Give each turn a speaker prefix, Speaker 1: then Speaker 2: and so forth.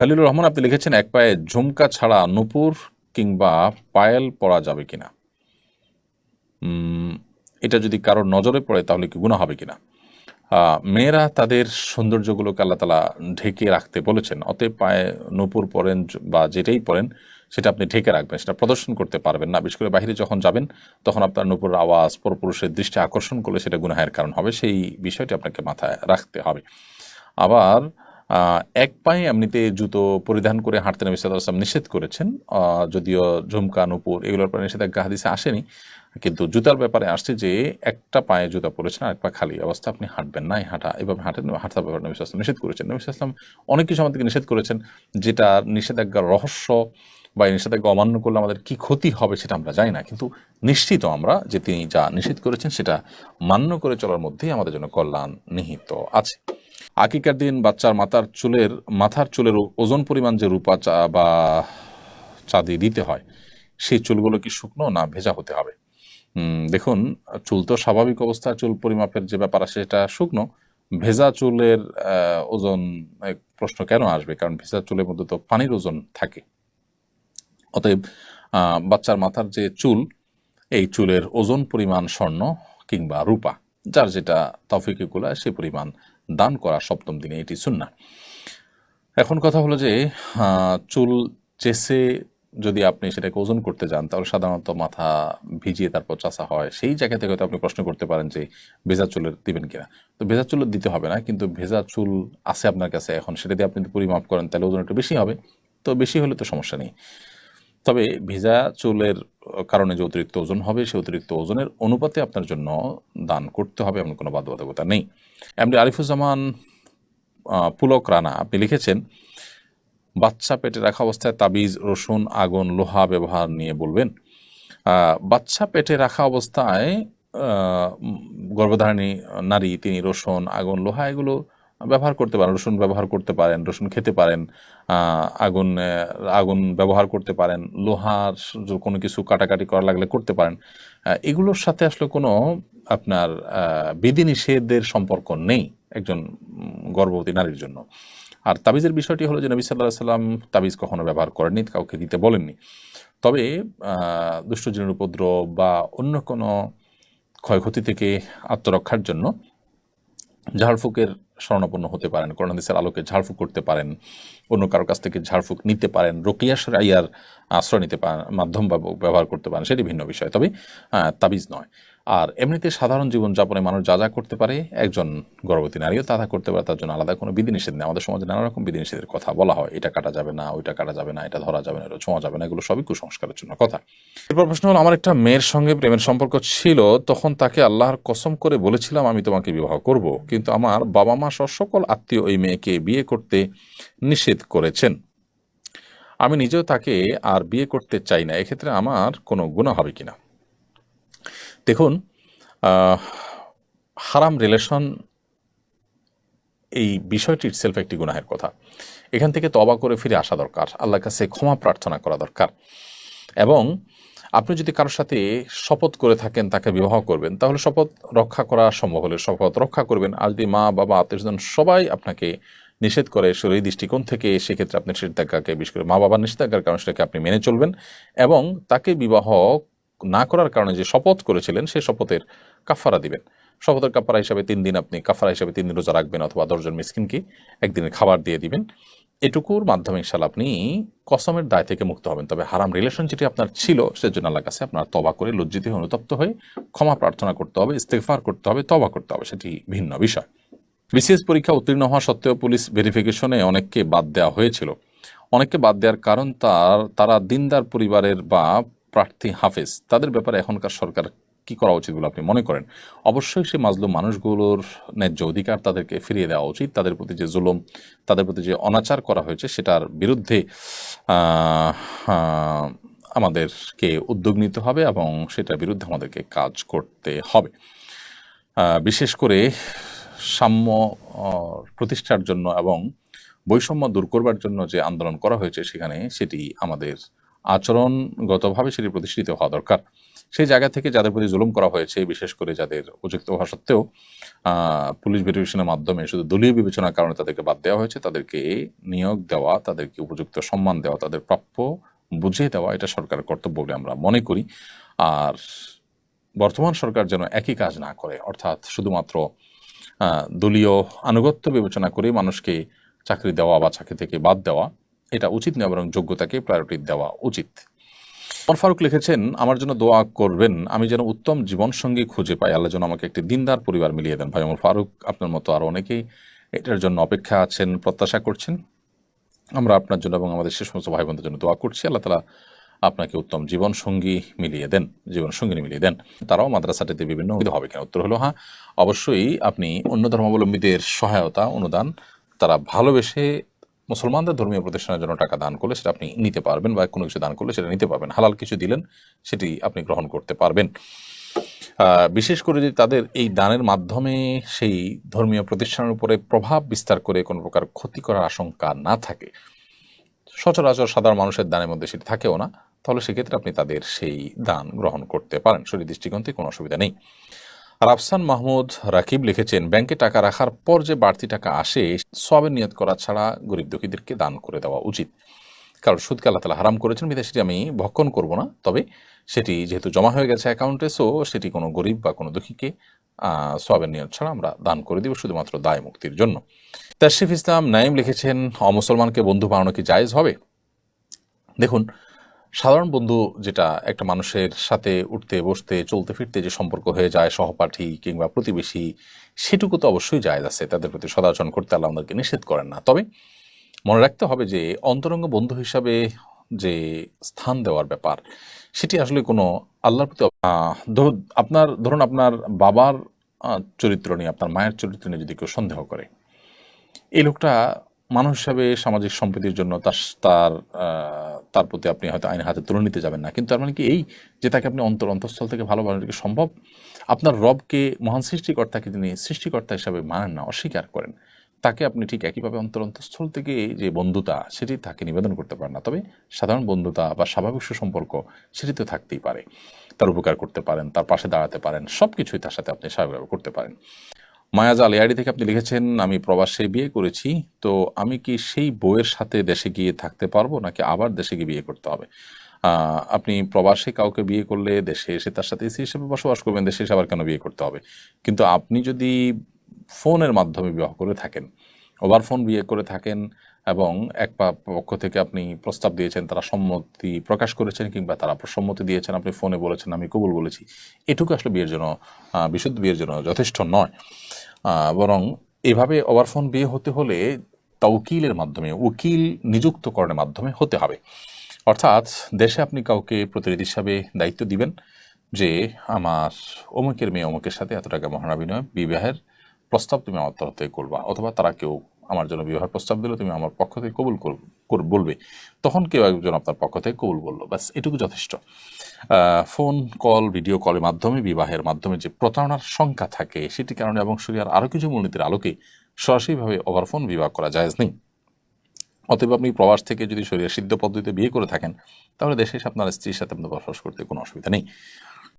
Speaker 1: খালিলুর রহমান আপনি লিখেছেন, এক পায়ে ঝুমকা ছাড়া নূপুর কিংবা পায়েল পরা যাবে কিনা? এটা যদি কারোর নজরে পড়ে তাহলে কি গুনাহ হবে কিনা? মেয়েরা তাদের সৌন্দর্যগুলোকে আল্লাহ তাআলা ঢেকে রাখতে বলেছেন। অতএব পায়ে নূপুর পরেন বা যেটাই পরেন সেটা আপনি ঢেকে রাখবেন, সেটা প্রদর্শন করতে পারবেন না। বিশেষ করে বাহিরে যখন যাবেন তখন আপনার নূপুরের আওয়াজ পরপুরুষের দৃষ্টি আকর্ষণ করলে সেটা গুনাহের কারণ হবে। সেই বিষয়টি আপনাকে মাথায় রাখতে হবে। আবার এক পায়ে এমনিতে জুতো পরিধান করে হাঁটতে নবী সাল্লাল্লাহু আলাইহি ওয়াসাল্লাম নিষেধ করেছেন। যদিও ঝুমকা, নূপুর এগুলোর ব্যাপারে নিষেধাজ্ঞা হাদিসে আসেনি। কিন্তু জুতার ব্যাপারে আসছে যে একটা পায়ে জুতা পরেছেন আর এক পা খালি অবস্থা আপনি হাঁটবেন না। এই এভাবে হাঁটার ব্যাপারে নবী সাল্লাল্লাহু আলাইহি ওয়াসাল্লাম নিষেধ করেছেন। নবী সাল্লাল্লাহু আলাইহি ওয়াসাল্লাম অনেক কিছু আমাদেরকে নিষেধ করেছেন, যেটা নিষেধাজ্ঞার রহস্য বা এই নিষেধাজ্ঞা অমান্য করলে আমাদের কি ক্ষতি হবে সেটা আমরা জানি না। কিন্তু নিশ্চিত আমরা যে তিনি যা নিষেধ করেছেন সেটা মান্য করে চলার মধ্যেই আমাদের জন্য কল্যাণ নিহিত আছে। আকিকার দিন বাচ্চার মাথার চুলের ওজন পরিমাণ যে রূপা বা চাঁদি দিতে হয়, সেই চুলগুলো কি শুকনো না ভেজা হতে হবে? দেখুন, চুল তো স্বাভাবিক অবস্থায় চুল পরিমাপের যে ব্যাপার আছে সেটা শুকনো। ভেজা চুলের ওজন প্রশ্ন কেন আসবে? কারণ ভেজা চুলের মধ্যে তো পানির ওজন থাকে। অতএব বাচ্চার মাথার যে চুল, এই চুলের ওজন পরিমাণ স্বর্ণ কিংবা রূপা, যার যেটা তৌফিকে কুলায় সে পরিমাণ দান করা সপ্তম দিনে এটি সুন্নাহ। এখন কথা হলো যে চুল চেঁছে যদি আপনি সেটাকে ওজন করতে যান তাহলে সাধারণত মাথা ভিজিয়ে তারপর চাষা হয়। সেই জায়গা থেকে হয়তো আপনি প্রশ্ন করতে পারেন যে ভেজা চুলের দিবেন কিনা? তো ভেজা চুলের দিতে হবে না, কিন্তু ভেজা চুল আছে আপনার কাছে, এখন সেটা দিয়ে আপনি যদি পরিমাপ করেন তাহলে ওজন একটু বেশি হবে। তো বেশি হলে তো সমস্যা নেই। তবে ভেজা চুলের কারণে যে অতিরিক্ত ওজন হবে সেই অতিরিক্ত ওজনের অনুপাতে আপনার জন্য দান করতে হবে, এমন কোনো বাধ্যবাধকতা নেই। এমনি আরিফুজ্জামান পুলক রানা আপনি লিখেছেন, বাচ্চা পেটে রাখা অবস্থায় তাবিজ, রসুন, আগুন, লোহা ব্যবহার নিয়ে বলবেন। বাচ্চা পেটে রাখা অবস্থায় গর্ভধারিণী নারী তিনি রসুন, আগুন, লোহা এগুলো ব্যবহার করতে পারেন। রসুন ব্যবহার করতে পারেন, রসুন খেতে পারেন, আগুন ব্যবহার করতে পারেন, লোহার কোনো কিছু কাটাকাটি করা লাগলে করতে পারেন। এগুলোর সাথে আসলে কোনো আপনার বিধিনিষেধের সম্পর্ক নেই একজন গর্ভবতী নারীর জন্য। আর তাবিজের বিষয়টি হলো যে নবী সাল্লাল্লাহু আলাইহি ওয়াসাল্লাম তাবিজ কখনো ব্যবহার করেননি, কাউকে দিতে বলেননি। তবে দুষ্ট জিনের উপদ্রব বা অন্য কোনো ক্ষয়ক্ষতি থেকে আত্মরক্ষার জন্য ঝাড়ফুঁকের শরণাপন্ন হতে পারেন, কোরআন হাদিসের আলোকে ঝাড়ফুঁক করতে পারেন, অন্য কারো কাছ থেকে ঝাড়ফুঁক নিতে পারেন, রুকিয়া শরঈয়ার আশ্রয় নিতে পারেন, মাধ্যম ব্যবহার করতে পারেন, সেটি ভিন্ন বিষয়। তবে তাবিজ নয়। আর এমনিতে সাধারণ জীবনযাপনে মানুষ যা যা করতে পারে একজন গর্ভবতী নারীও তা করতে পারে, তার জন্য আলাদা কোনো বিধিনিষেধ নেই। আমাদের সমাজে নানা রকম বিধিনিষেধের কথা বলা হয়, এটা কাটা যাবে না, ওইটা কাটা যাবে না, এটা ধরা যাবে না, এটা ছোঁয়া যাবে না, এগুলো সবই কুসংস্কারের জন্য কথা। এরপর প্রশ্ন হলো, আমার একটা মেয়ের সঙ্গে প্রেমের সম্পর্ক ছিল, তখন তাকে আল্লাহর কসম করে বলেছিলাম আমি তোমাকে বিবাহ করব, কিন্তু আমার বাবা মা সহ সকল আত্মীয় ওই মেয়েকে বিয়ে করতে নিষেধ করেছেন। আমি নিজেও তাকে আর বিয়ে করতে চাই না, এক্ষেত্রে আমার কোনো গুনাহ হবে কিনা? দেখুন, হারাম রিলেশন এই বিষয়টি ইটসেলফ একটি গুনাহের কথা। এখান থেকে তওবা করে ফিরে আসা দরকার, আল্লাহর কাছে ক্ষমা প্রার্থনা করা দরকার। এবং আপনি যদি কারোর সাথে শপথ করে থাকেন তাকে বিবাহ করবেন, তাহলে শপথ রক্ষা করা সম্ভব হলে শপথ রক্ষা করবেন। আর যদি মা বাবা আত্মীয়স্বজন সবাই আপনাকে নিষেধ করে সেই দৃষ্টিকোণ থেকে, সেক্ষেত্রে আপনি নিষেধাজ্ঞাকে, বিশেষ করে মা বাবার নিষেধাজ্ঞার কারণে সেটাকে আপনি মেনে চলবেন এবং তাকে বিবাহ না করার কারণে যে শপথ করেছিলেন সেই শপথের কাফারা দিবেন। শপথের কাফারা হিসাবে 3 দিন আপনি কাফারা হিসাবে 3 দিন রোজা রাখবেন, অথবা 10 জন মিসকিনকে একদিনের খাবার দিয়ে দিবেন। এটুকুর মাধ্যমে ইনশাআল্লাহ আপনি কসমের দায় থেকে মুক্ত হবেন। তবে হারাম রিলেশন যেটি আপনার ছিল সেজন্য আল্লাহর কাছে আপনার তওবা করে লজ্জিত হয়ে অনুতপ্ত হয়ে ক্ষমা প্রার্থনা করতে হবে, ইস্তেগফার করতে হবে, তওবা করতে হবে, সেটি ভিন্ন বিষয়। বিসিএস পরীক্ষা উত্তীর্ণ হওয়া সত্ত্বেও পুলিশ ভেরিফিকেশনে অনেককে বাদ দেওয়া হয়েছিল। অনেককে বাদ দেওয়ার কারণ তারা দিনদার পরিবারের বা প্রার্থী হাফেজ, তাদের ব্যাপারে এখনকার সরকার কি করা উচিত বলে আপনি মনে করেন? অবশ্যই সেই মাজলুম মানুষগুলোর ন্যায্য অধিকার তাদেরকে ফিরিয়ে দেওয়া উচিত। তাদের প্রতি যে জুলুম, তাদের প্রতি যে অনাচার করা হয়েছে সেটার বিরুদ্ধে আহ, আহ, আমাদেরকে উদ্যোগ নিতে হবে এবং সেটার বিরুদ্ধে আমাদেরকে কাজ করতে হবে। বিশেষ করে সাম্য প্রতিষ্ঠার জন্য এবং বৈষম্য দূর করবার জন্য যে আন্দোলন করা হয়েছে সেখানে সেটি আমাদের আচরণগতভাবে সেটি প্রতিষ্ঠিত হওয়া দরকার। সেই জায়গা থেকে যাদের প্রতি জুলুম করা হয়েছে, বিশেষ করে যাদের উপযুক্ত হওয়া সত্ত্বেও পুলিশ ভেরিফিকেশনের মাধ্যমে শুধু দলীয় বিবেচনার কারণে তাদেরকে বাদ দেওয়া হয়েছে, তাদেরকে নিয়োগ দেওয়া, তাদেরকে উপযুক্ত সম্মান দেওয়া, তাদের প্রাপ্য বুঝিয়ে দেওয়া, এটা সরকারের কর্তব্য বলে আমরা মনে করি। আর বর্তমান সরকার যেন একই কাজ না করে, অর্থাৎ শুধুমাত্র দলীয় আনুগত্য বিবেচনা করে মানুষকে চাকরি দেওয়া বা চাকরি থেকে বাদ দেওয়া, এটা উচিত নয়, বরং যোগ্যতাকে প্রায়োরিটি দেওয়া উচিত। ওমর ফারুক লিখেছেন, আমার জন্য দোয়া করবেন, আমি যেন উত্তম জীবনসঙ্গী খুঁজে পাই, আল্লাহ যেন আমাকে একটি দিনদার পরিবার মিলিয়ে দেন। ভাই ওমর ফারুক, আপনার মতো আরও অনেকেই এটার জন্য অপেক্ষা আছেন, প্রত্যাশা করছেন। আমরা আপনার জন্য এবং আমাদের সে সমস্ত ভাই বোনদের জন্য দোয়া করছি, আল্লাহ তালা আপনাকে উত্তম জীবনসঙ্গী মিলিয়ে দেন, জীবনসঙ্গিনী মিলিয়ে দেন। তারাও মাদ্রাসাটিতে বিভিন্ন হবে কেন? উত্তর হলো হ্যাঁ, অবশ্যই আপনি অন্য ধর্মাবলম্বীদের সহায়তা, অনুদান, তারা ভালোবেসে মুসলমানদের ধর্মীয় প্রতিষ্ঠানের জন্য টাকা দান করলে সেটা আপনি নিতে পারবেন, বা কোনো কিছু দান করলে সেটা নিতে পারবেন। হালাল কিছু দিলেন, সেটি আপনি গ্রহণ করতে পারবেন। বিশেষ করে যদি তাদের এই দানের মাধ্যমে সেই ধর্মীয় প্রতিষ্ঠানের উপরে প্রভাব বিস্তার করে কোনো প্রকার ক্ষতি করার আশঙ্কা না থাকে, সচরাচর সাধারণ মানুষের দানের মধ্যে সেটি থাকেও না, তাহলে সেক্ষেত্রে আপনি তাদের সেই দান গ্রহণ করতে পারেন, শরীর দৃষ্টিকোণ থেকে কোনো অসুবিধা নেই। আর আফসান মাহমুদ রাকিব লিখেছেন, ব্যাংকে টাকা রাখার পর যে বাড়তি টাকা আসে, সবের নিয়ত করা ছাড়া গরিব দুঃখীদেরকে দান করে দেওয়া উচিত। কারণ সুদকে আল্লাহ তাআলা হারাম করেছেন, বিধায় সেটি আমি ভক্ষণ করব না, তবে সেটি যেহেতু জমা হয়ে গেছে অ্যাকাউন্টে, সো সেটি কোনো গরিব বা কোনো দুঃখীকে সবের নিয়ত ছাড়া আমরা দান করে দিব, শুধুমাত্র দায় মুক্তির জন্য। তাশরিফ ইসলাম নাইম লিখেছেন, অমুসলমানকে বন্ধু বানানো কি জায়েজ হবে? দেখুন, সাধারণ বন্ধু যেটা একটা মানুষের সাথে উঠতে বসতে চলতে ফিরতে যে সম্পর্ক হয়ে যায়, সহপাঠী কিংবা প্রতিবেশী, সেটুকু তো অবশ্যই জায়েজ আছে, তাদের প্রতি সদাচরণ করতে আল্লাহ আমাদেরকে নিষেধ করেন না। তবে মনে রাখতে হবে যে অন্তরঙ্গ বন্ধু হিসাবে যে স্থান দেওয়ার ব্যাপার, সেটি আসলে কোনো আল্লাহর প্রতি ধরুন আপনার বাবার চরিত্র নিয়ে, আপনার মায়ের চরিত্র নিয়ে যদি কেউ সন্দেহ করে, এই লোকটা মানুষ হিসাবে সামাজিক সম্প্রীতির জন্য তার তার প্রতি আপনি হয়তো আইনের হাতে তুলে নিতে যাবেন না, কিন্তু তার মানে কি এই যে তাকে আপনি অন্তঃস্থল থেকে ভালোবাসা কি সম্ভব? আপনার রবকে, মহান সৃষ্টিকর্তাকে তিনি সৃষ্টিকর্তা হিসাবে মানেন না, অস্বীকার করেন, তাকে আপনি ঠিক একইভাবে অন্তঃস্থল থেকে যে বন্ধুতা, সেটি তাকে নিবেদন করতে পারেন না। তবে সাধারণ বন্ধুতা বা স্বাভাবিক সুসম্পর্ক সেটি তো থাকতেই পারে, তার উপকার করতে পারেন, তার পাশে দাঁড়াতে পারেন, সব কিছুই তার সাথে আপনি স্বাভাবিকভাবে করতে পারেন। মায়াজা আলিয়াড়ি থেকে আপনি লিখেছেন, আমি প্রবাসে বিয়ে করেছি, তো আমি কি সেই বউয়ের সাথে দেশে গিয়ে থাকতে পারবো, নাকি আবার দেশে গিয়ে বিয়ে করতে হবে? আপনি প্রবাসে কাউকে বিয়ে করলে দেশে এসে তার সাথে স্ত্রী হিসেবে বসবাস করবেন, দেশে এসে আবার কেন বিয়ে করতে হবে? কিন্তু আপনি যদি ফোনের মাধ্যমে বিবাহ করে থাকেন, ওভার ফোন বিয়ে করে থাকেন, এবং এক পক্ষ থেকে আপনি প্রস্তাব দিয়েছেন, তারা সম্মতি প্রকাশ করেছেন, কিংবা তারা সম্মতি দিয়েছেন, আপনি ফোনে বলেছেন আমি কবুল বলেছি, এটুকু আসলে বিয়ের জন্য, বিশুদ্ধ বিয়ের জন্য যথেষ্ট নয়। বরং এভাবে ওভার ফোন বিয়ে হতে হলে তাওকিলের মাধ্যমে, উকিল নিযুক্তকরণের মাধ্যমে হতে হবে। অর্থাৎ দেশে আপনি কাউকে প্রতিনিধি হিসাবে দায়িত্ব দিবেন যে আমার অমুকের মেয়ে অমুকের সাথে এত টাকা মহানা বিনিময়ে বিবাহের প্রস্তাব তুমি আমার তরফ থেকে করবা, অথবা তারা কেউ আমার জন্য বিবাহের প্রস্তাব দিলে তুমি আমার পক্ষ থেকে কবুল বলবে, তখন কেউ একজন আপনার পক্ষ থেকে কবুল বললো, ব্যাস এটুকু যথেষ্ট। ফোন কল, ভিডিও কলের মাধ্যমে, বিবাহের মাধ্যমে যে প্রতারণার সংখ্যা থাকে, সেটি কারণে এবং শরিয়ার আরও কিছু মূলনীতির আলোকে সরাসরিভাবে ওভার ফোন বিবাহ করা জায়েজ নেই। অতএব আপনি প্রবাস থেকে যদি শরিয়া সিদ্ধ পদ্ধতিতে বিয়ে করে থাকেন, তাহলে দেশে এসে আপনার স্ত্রীর সাথে আপনার বসবাস করতে কোনো অসুবিধা নেই।